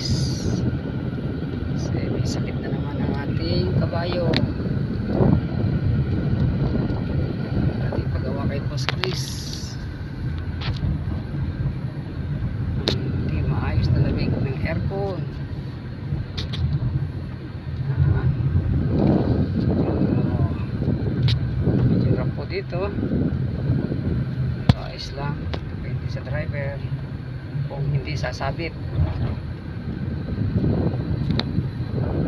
Kasi may sakit na naman ang ating kabayo. Ating pagawa kay Boss Chris. Hindi maayos na lamig ng aircon. Medyo rough po dito. Ayos lang, depende sa driver kung hindi sasabit.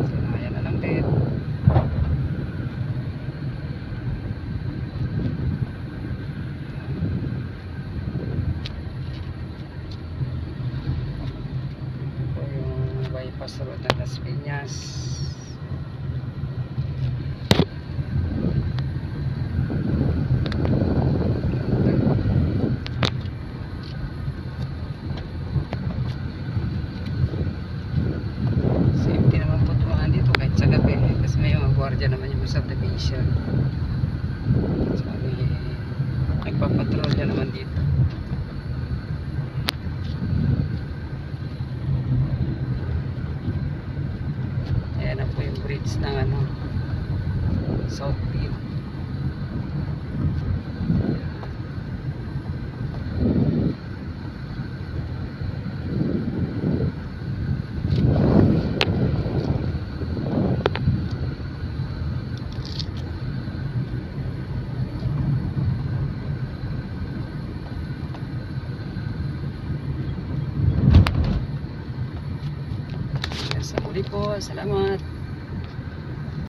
Sinayan na lang din. Ito yung bypass road ng Las Piñas. Guardia naman yung subdivision. So, nagpapatrolya naman dito. Ayan na po yung bridge ng Southfield. Sa muli po, salamat.